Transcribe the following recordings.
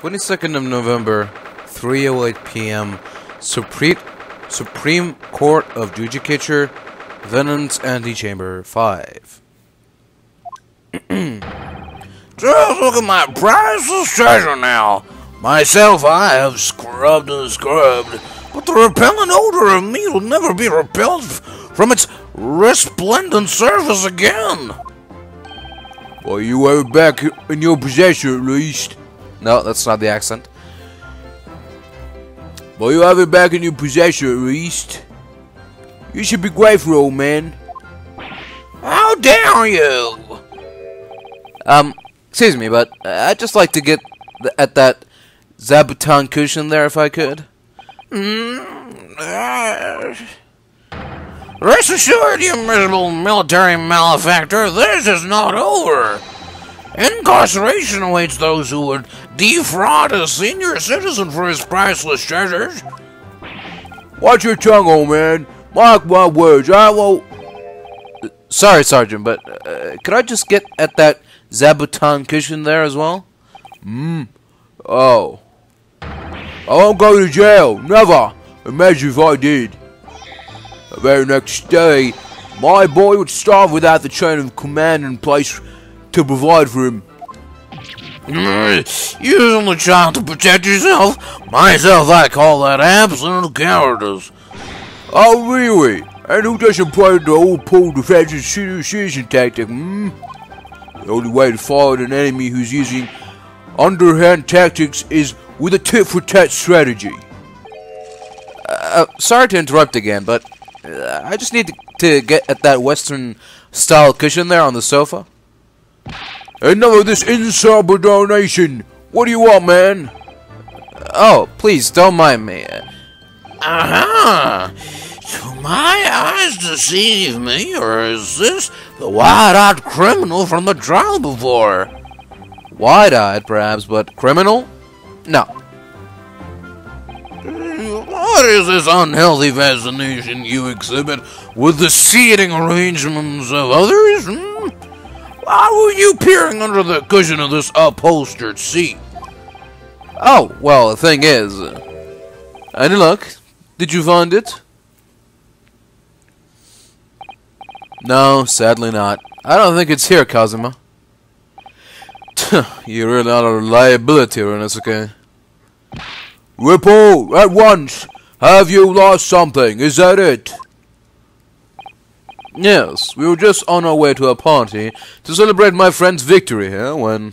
22nd of November, 3:08 p.m. Supreme Court of Judicature, Venon's Antechamber 5. Just look at my priceless treasure now. Myself, I have scrubbed and scrubbed, but the repellent odor of meat will never be repelled from its resplendent surface again. Well, you have it back in your possession at least. No, that's not the accent. Well, you have it back in your possession at least. You should be grateful, old man. How dare you! Excuse me, but I'd just like to get at that Zabuton cushion there if I could. Rest assured, you miserable military malefactor, this is not over. Incarceration awaits those who would defraud a senior citizen for his priceless treasures. Watch your tongue, old man. Mark my words, I won't... Sorry, Sergeant, but could I just get at that Zabuton cushion there as well? Oh. I won't go to jail, never. Imagine if I did. The very next day, my boy would starve without the chain of command in place to provide for him. Using the child to protect yourself? Myself, I call that absolute cowardice. Oh, really? And who doesn't play the old pole defensive citizen tactic, The only way to fight an enemy who's using underhand tactics is with a tit-for-tat strategy. Sorry to interrupt again, but I just need to get at that Western-style cushion there on the sofa. Enough of this insubordination! What do you want, man? Oh, please, don't mind me. Aha! Do my eyes deceive me, or is this the wide-eyed criminal from the trial before? Wide-eyed, perhaps, but criminal? No. What is this unhealthy fascination you exhibit with the seating arrangements of others? Why were you peering under the cushion of this upholstered seat? Oh, well, the thing is... any luck? Did you find it? No, sadly not. I don't think it's here, Kazuma. You're really not a liability, Ryonuske. Report, at once! Have you lost something? Is that it? Yes, we were just on our way to a party to celebrate my friend's victory here when...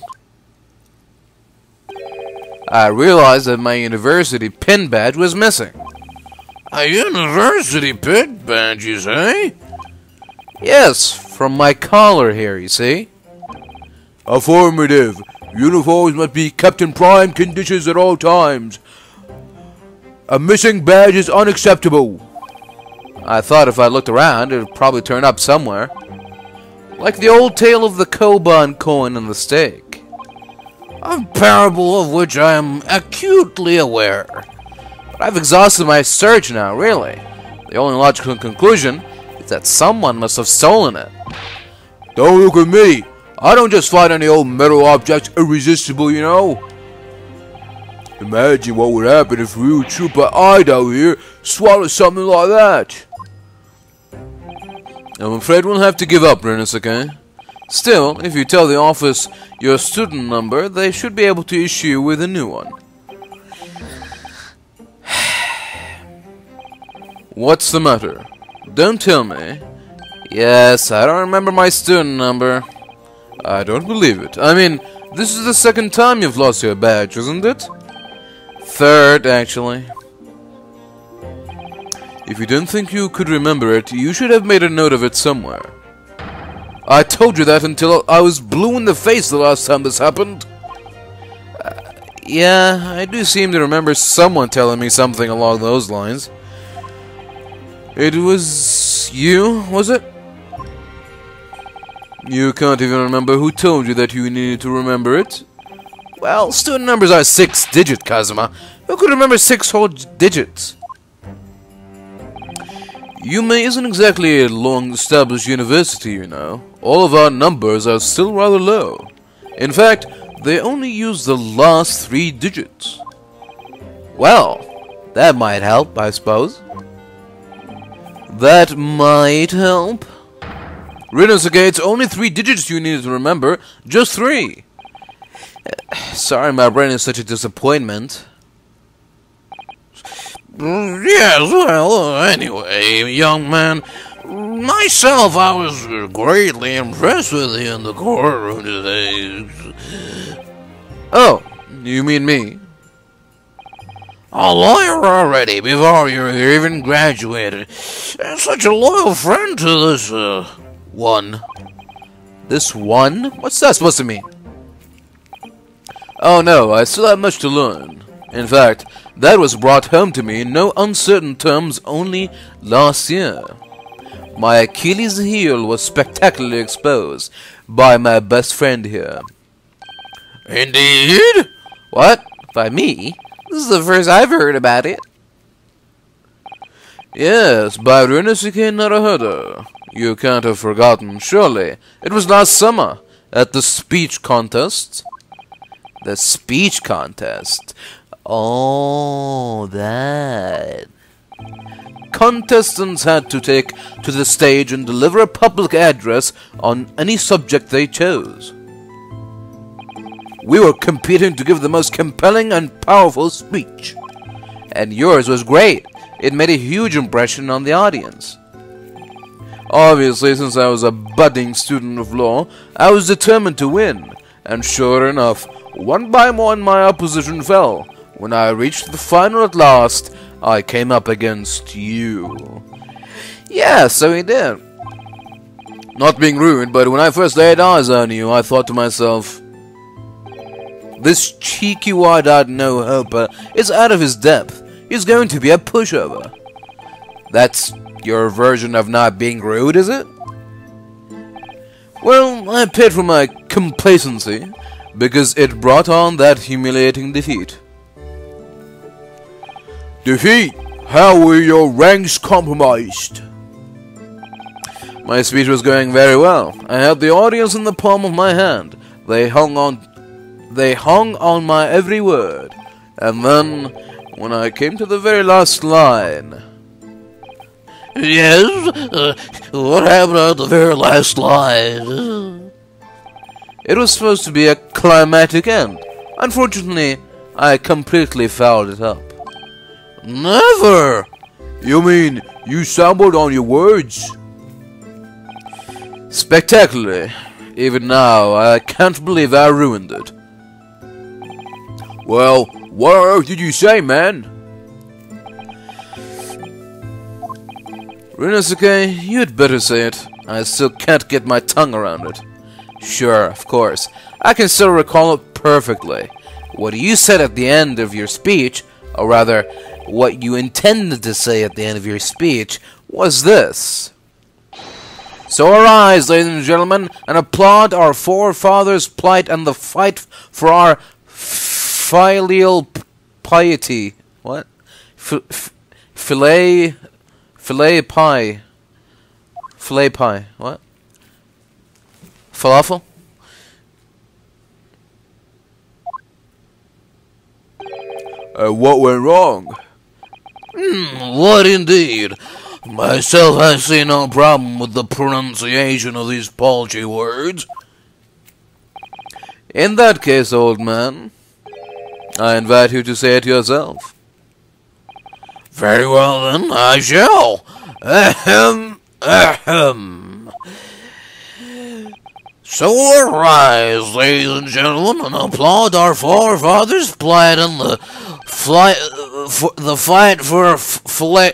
I realized that my university pin badge was missing. A university pin badge, you say? Yes, from my collar here, you see. Affirmative. Uniforms must be kept in prime conditions at all times. A missing badge is unacceptable. I thought if I looked around, it would probably turn up somewhere. Like the old tale of the Koban coin and the steak. A parable of which I am acutely aware. But I've exhausted my search now, really. The only logical conclusion is that someone must have stolen it. Don't look at me. I don't just find any old metal objects irresistible, you know. Imagine what would happen if real Trooper Ido here swallowed something like that. I'm afraid we'll have to give up, Ryonuske. Still, if you tell the office your student number, they should be able to issue you with a new one. What's the matter? Don't tell me. Yes, I don't remember my student number. I don't believe it. I mean, this is the second time you've lost your badge, isn't it? Third, actually. If you didn't think you could remember it, you should have made a note of it somewhere. I told you that until I was blue in the face the last time this happened. Yeah, I do seem to remember someone telling me something along those lines. It was you, was it? You can't even remember who told you that you needed to remember it? Well, student numbers are 6-digit, Kazuma. Who could remember 6 whole digits? Yume isn't exactly a long-established university, you know. All of our numbers are still rather low. In fact, They only use the last 3 digits. Well, that might help, I suppose. That might help. Ryonuske, it's only 3 digits you need to remember. Just 3. Sorry my brain is such a disappointment. Yes, well, anyway, young man, myself, I was greatly impressed with you in the courtroom today. Oh, you mean me? A lawyer already, before you're even graduated. And such a loyal friend to this, one. This one? What's that supposed to mean? Oh no, I still have much to learn. In fact, that was brought home to me in no uncertain terms only last year. My Achilles heel was spectacularly exposed by my best friend here. Indeed? What? By me? This is the first I've heard about it. Yes, by Ryonuske Naruhodo. You can't have forgotten, surely. It was last summer, at the speech contest. The speech contest? Oh, that. Contestants had to take to the stage and deliver a public address on any subject they chose. We were competing to give the most compelling and powerful speech. And yours was great. It made a huge impression on the audience. Obviously, since I was a budding student of law, I was determined to win. And sure enough, one by one my opposition fell. When I reached the final at last, I came up against you. Yeah, so he did. Not being rude, but when I first laid eyes on you, I thought to myself, this cheeky wide-eyed no-hoper is out of his depth. He's going to be a pushover. That's your version of not being rude, is it? Well, I paid for my complacency, because it brought on that humiliating defeat. Defeat? How were your ranks compromised? My speech was going very well. I had the audience in the palm of my hand. They hung on my every word. And then, when I came to the very last line... Yes? What happened at the very last line? It was supposed to be a climactic end. Unfortunately, I completely fouled it up. Never! You mean you stumbled on your words? Spectacularly. Even now, I can't believe I ruined it. Well, what on earth did you say, man? Ryonuske, you'd better say it. I still can't get my tongue around it. Sure, of course. I can still recall it perfectly. What you said at the end of your speech, or rather, what you intended to say at the end of your speech, was this. So arise, ladies and gentlemen, and applaud our forefathers' plight and the fight for our filial piety. What? Filet pie. Filet pie. What? Falafel? What went wrong? What indeed? Myself, I see no problem with the pronunciation of these paltry words. In that case, old man, I invite you to say it yourself. Very well, then, I shall. Ahem, ahem. So arise, ladies and gentlemen, and applaud our forefathers' plight and the fight for filet.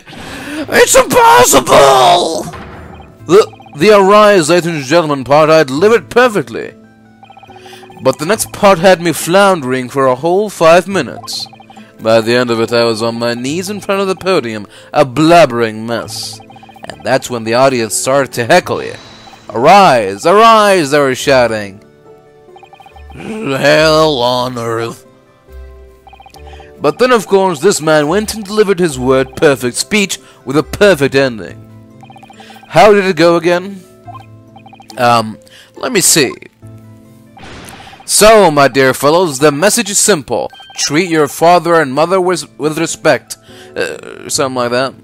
It's impossible! The arise, ladies and gentlemen part I delivered perfectly. But the next part had me floundering for a whole 5 minutes. By the end of it, I was on my knees in front of the podium, a blubbering mess. And that's when the audience started to heckle you. Arise! Arise! They were shouting. Hell on earth. But then, of course, this man went and delivered his word-perfect speech with a perfect ending. How did it go again? Let me see. So, my dear fellows, the message is simple. Treat your father and mother with respect. Something like that.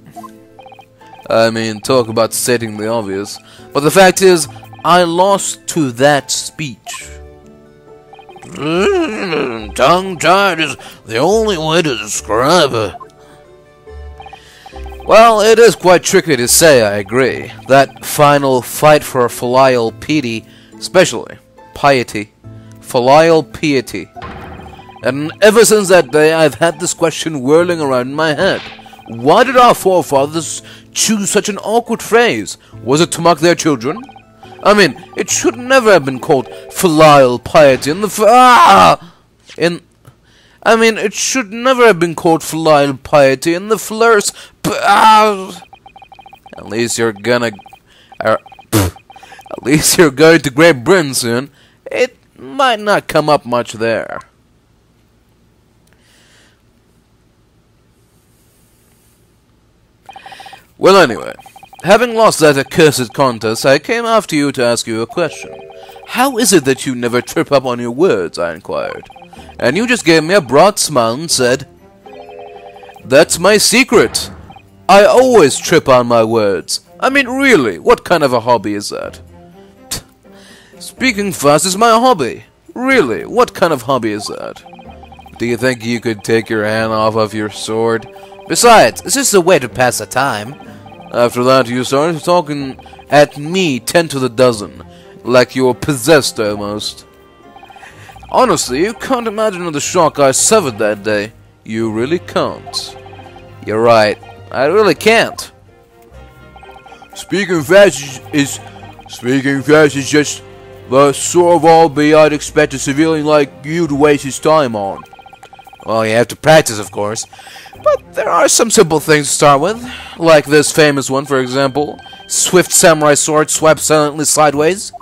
I mean, talk about stating the obvious. But the fact is, I lost to that speech. Tongue-tied is the only way to describe it. Well, it is quite tricky to say, I agree. That final fight for filial piety, especially piety. Filial piety. And ever since that day, I've had this question whirling around in my head. Why did our forefathers choose such an awkward phrase? Was it to mock their children? I mean, it should never have been called filial piety in the it should never have been called filial piety in the first. At least you're going to Great Britain soon. It might not come up much there. Well, anyway, having lost that accursed contest, I came after you to ask you a question. How is it that you never trip up on your words? I inquired. And you just gave me a broad smile and said, "That's my secret. I always trip on my words." I mean, really, what kind of a hobby is that? Speaking fast is my hobby. Really, what kind of hobby is that? Do you think you could take your hand off of your sword? Besides, it's just a way to pass the time. After that, you started talking at me 10 to the dozen, like you were possessed almost. Honestly, you can't imagine the shock I suffered that day. You really can't. You're right, I really can't. Speaking fast is just the sort of hobby I'd expect a civilian like you to waste his time on. Well, you have to practice, of course. But there are some simple things to start with. Like this famous one, for example. Swift samurai sword swept silently sideways.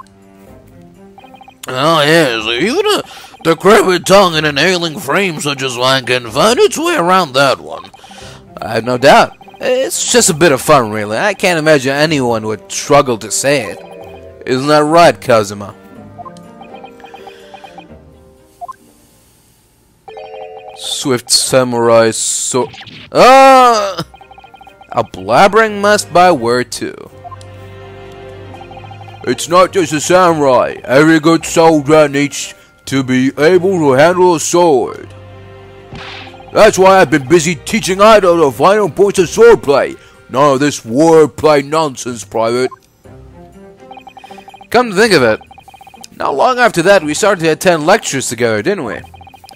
Oh yes, even a decrepit tongue in an ailing frame such as mine can find its way around that one. I have no doubt. It's just a bit of fun, really. I can't imagine anyone would struggle to say it. Isn't that right, Kazuma? Swift samurai sword. Ah! A blabbering mess by word too. It's not just a samurai. Every good soldier needs to be able to handle a sword. That's why I've been busy teaching Ido the final points of swordplay. None of this wordplay nonsense, Private. Come to think of it, not long after that we started to attend lectures together, didn't we?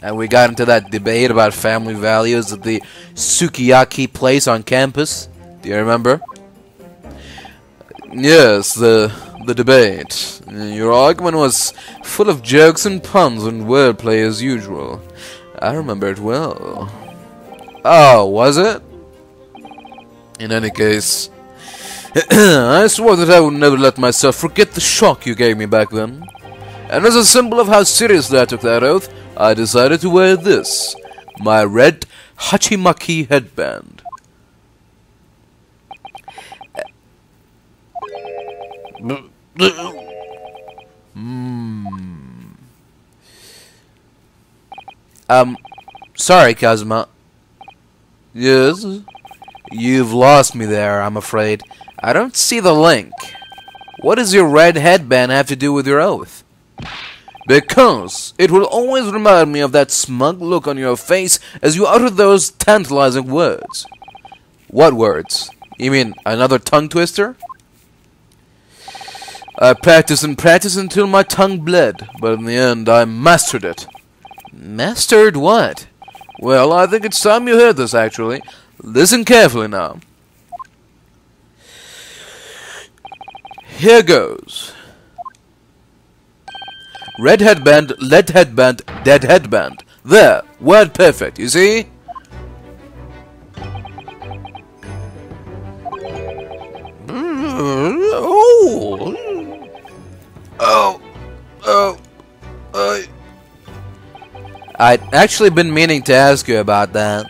And we got into that debate about family values at the Sukiyaki place on campus. Do you remember? Yes, the debate. Your argument was full of jokes and puns and wordplay as usual. I remember it well. Oh, was it? In any case, I swore that I would never let myself forget the shock you gave me back then. And as a symbol of how seriously I took that oath, I decided to wear this, my red Hachimaki headband. Sorry, Kazuma. Yes? You've lost me there, I'm afraid. I don't see the link. What does your red headband have to do with your oath? Because it will always remind me of that smug look on your face as you utter those tantalizing words. What words? You mean another tongue twister? I practiced and practiced until my tongue bled, but in the end I mastered it. Mastered what? Well, I think it's time you heard this, actually. Listen carefully now. Here goes. Red headband, lead headband, dead headband. There, word perfect, you see? I'd actually been meaning to ask you about that.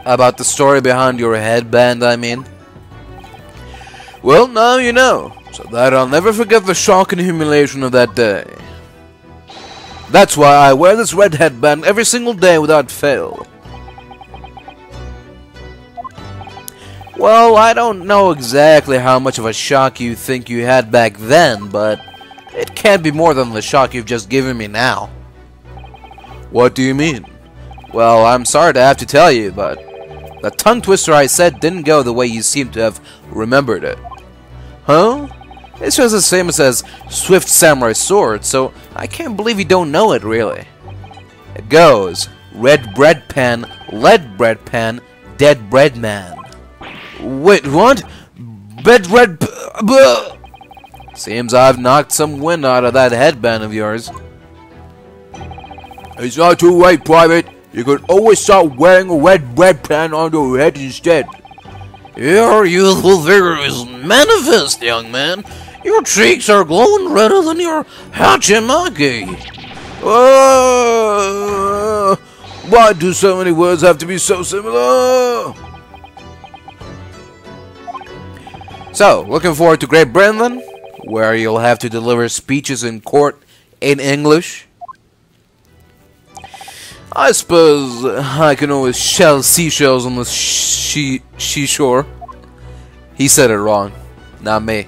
About the story behind your headband, I mean. Well, now you know, so that I'll never forget the shock and humiliation of that day. That's why I wear this red headband every single day without fail. Well, I don't know exactly how much of a shock you think you had back then, but it can't be more than the shock you've just given me now. What do you mean? Well, I'm sorry to have to tell you, but the tongue twister I said didn't go the way you seem to have remembered it. Huh? It's just the same as Swift Samurai Sword, so I can't believe you don't know it, really. It goes, red bread pan, lead bread pan, dead bread man. Wait, what? Seems I've knocked some wind out of that headband of yours. It's not too late, Private. You can always start wearing a red bread pan on your head instead. Your youthful vigor is manifest, young man. Your cheeks are glowing redder than your hachimaki. Why do so many words have to be so similar? So, looking forward to Great Britain then? Where you'll have to deliver speeches in court in English? I suppose I can always shell seashells on the seashore. He said it wrong, not me.